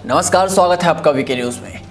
नमस्कार, स्वागत है आपका वीके न्यूज में।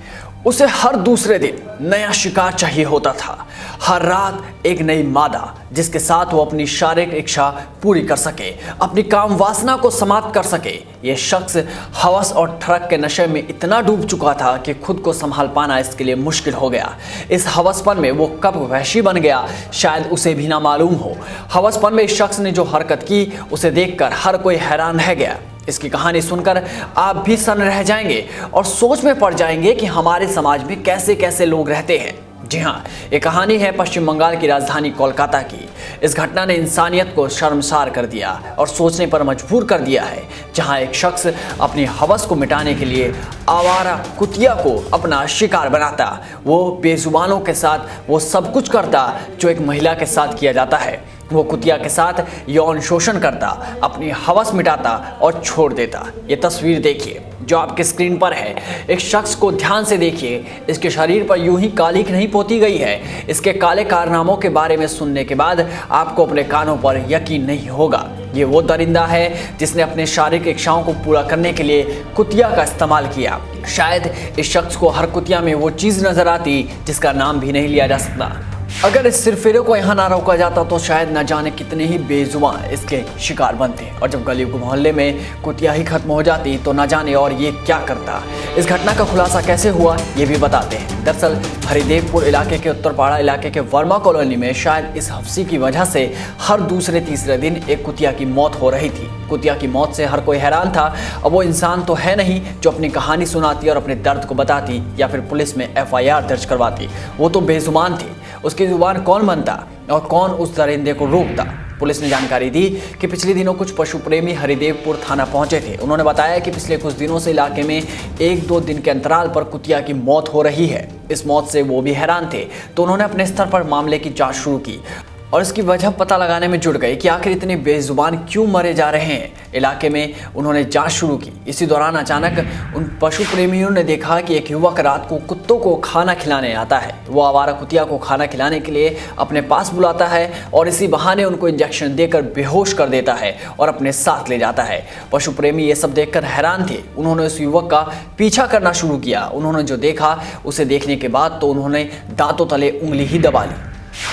उसे हर दूसरे दिन नया शिकार चाहिए होता था। हर रात एक नई मादा जिसके साथ वो अपनी शारीरिक इच्छा पूरी कर सके, अपनी काम वासना को समाप्त कर सके। ये शख्स हवस और ठरक के नशे में इतना डूब चुका था कि खुद को संभाल पाना इसके लिए मुश्किल हो गया। इस हवसपन में वो कब वहशी बन गया, शायद उसे भी ना मालूम हो। हवसपन में इस शख्स ने जो हरकत की, उसे देखकर हर कोई हैरान रह गया। इसकी कहानी सुनकर आप भी सन्न रह जाएंगे और सोच में पड़ जाएंगे कि हमारे समाज में कैसे कैसे लोग रहते हैं। जी हाँ, ये कहानी है पश्चिम बंगाल की राजधानी कोलकाता की। इस घटना ने इंसानियत को शर्मसार कर दिया और सोचने पर मजबूर कर दिया है, जहां एक शख्स अपनी हवस को मिटाने के लिए आवारा कुतिया को अपना शिकार बनाता। वो बेजुबानों के साथ वो सब कुछ करता जो एक महिला के साथ किया जाता है। वो कुतिया के साथ यौन शोषण करता, अपनी हवस मिटाता और छोड़ देता। ये तस्वीर देखिए जो आपके स्क्रीन पर है। एक शख्स को ध्यान से देखिए। इसके शरीर पर यूं ही कालिख नहीं पोती गई है। इसके काले कारनामों के बारे में सुनने के बाद आपको अपने कानों पर यकीन नहीं होगा। ये वो दरिंदा है जिसने अपने शारीरिक इच्छाओं को पूरा करने के लिए कुतिया का इस्तेमाल किया। शायद इस शख्स को हर कुतिया में वो चीज़ नजर आती जिसका नाम भी नहीं लिया जा सकता। अगर इस सिरफिरे को यहाँ ना रोका जाता तो शायद न जाने कितने ही बेजुबान इसके शिकार बनते, और जब गली को मोहल्ले में कुतिया ही खत्म हो जाती तो न जाने और ये क्या करता। इस घटना का खुलासा कैसे हुआ ये भी बताते हैं। दरअसल हरिदेवपुर इलाके के उत्तरपाड़ा इलाके के वर्मा कॉलोनी में शायद इस हफ्सी की वजह से हर दूसरे तीसरे दिन एक कुतिया की मौत हो रही थी। कुतिया की मौत से हर कोई हैरान था। अब वो इंसान तो है नहीं जो अपनी कहानी सुनाती और अपने दर्द को बताती या फिर पुलिस में FIR दर्ज करवाती। वो तो बेजुबान थी। उसकी जुबान कौन बनता और कौन उस दरिंदे को रोकता। पुलिस ने जानकारी दी कि पिछले दिनों कुछ पशु प्रेमी हरिदेवपुर थाना पहुंचे थे। उन्होंने बताया कि पिछले कुछ दिनों से इलाके में 1-2 दिन के अंतराल पर कुतिया की मौत हो रही है। इस मौत से वो भी हैरान थे, तो उन्होंने अपने स्तर पर मामले की जांच शुरू की और इसकी वजह पता लगाने में जुट गए कि आखिर इतने बेजुबान क्यों मरे जा रहे हैं। इलाके में उन्होंने जांच शुरू की। इसी दौरान अचानक उन पशु प्रेमियों ने देखा कि एक युवक रात को कुत्तों को खाना खिलाने आता है। वो आवारा कुतिया को खाना खिलाने के लिए अपने पास बुलाता है और इसी बहाने उनको इंजेक्शन देकर बेहोश कर देता है और अपने साथ ले जाता है। पशु प्रेमी ये सब देखकर हैरान थे। उन्होंने उस युवक का पीछा करना शुरू किया। उन्होंने जो देखा उसे देखने के बाद तो उन्होंने दांतों तले उंगली ही दबा ली।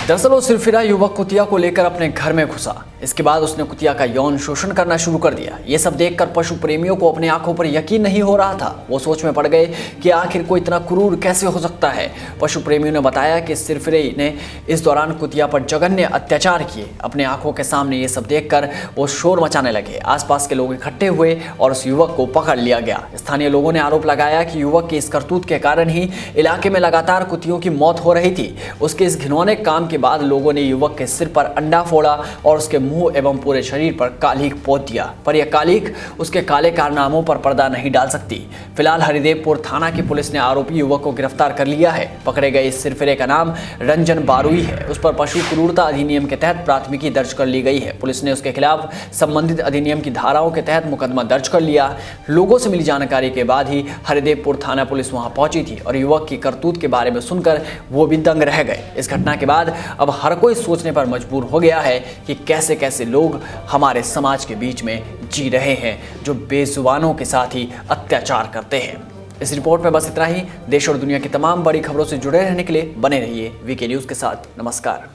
दरअसल वो सिरफिरा युवक कुतिया को लेकर अपने घर में घुसा। इसके बाद उसने कुतिया का यौन शोषण करना शुरू कर दिया। ये सब देखकर पशु प्रेमियों को अपनी आंखों पर यकीन नहीं हो रहा था। वो सोच में पड़ गए कि आखिर कोई इतना क्रूर कैसे हो सकता है। पशु प्रेमियों ने बताया कि सिरफिरे ने इस दौरान कुतिया पर जघन्य अत्याचार किए। अपने आंखों के सामने ये सब देखकर वो शोर मचाने लगे। आसपास के लोग इकट्ठे हुए और उस युवक को पकड़ लिया गया। स्थानीय लोगों ने आरोप लगाया कि युवक की इस करतूत के कारण ही इलाके में लगातार कुतियों की मौत हो रही थी। उसके इस घिनौने काम के बाद लोगों ने युवक के सिर पर अंडा फोड़ा और उसके मुंह एवं पूरे शरीर पर कालिख पोत दिया, पर यह कालिख उसके काले कारनामों पर पर्दा नहीं डाल सकती। फिलहाल हरिदेवपुर थाना की पुलिस ने आरोपी युवक को गिरफ्तार कर लिया है। पकड़े गए इस सिरफिरे का नाम रंजन बारुई है। उस पर पशु क्रूरता अधिनियम के तहत प्राथमिकी दर्ज कर ली गई है। पुलिस ने उसके खिलाफ संबंधित अधिनियम की धाराओं के तहत मुकदमा दर्ज कर लिया। लोगों से मिली जानकारी के बाद ही हरिदेवपुर थाना पुलिस वहां पहुंची थी और युवक की करतूत के बारे में सुनकर वो भी दंग रह गए। इस घटना के बाद अब हर कोई सोचने पर मजबूर हो गया है कि कैसे कैसे लोग हमारे समाज के बीच में जी रहे हैं जो बेजुबानों के साथ ही अत्याचार करते हैं। इस रिपोर्ट में बस इतना ही। देश और दुनिया की तमाम बड़ी खबरों से जुड़े रहने के लिए बने रहिए वीके न्यूज़ के साथ। नमस्कार।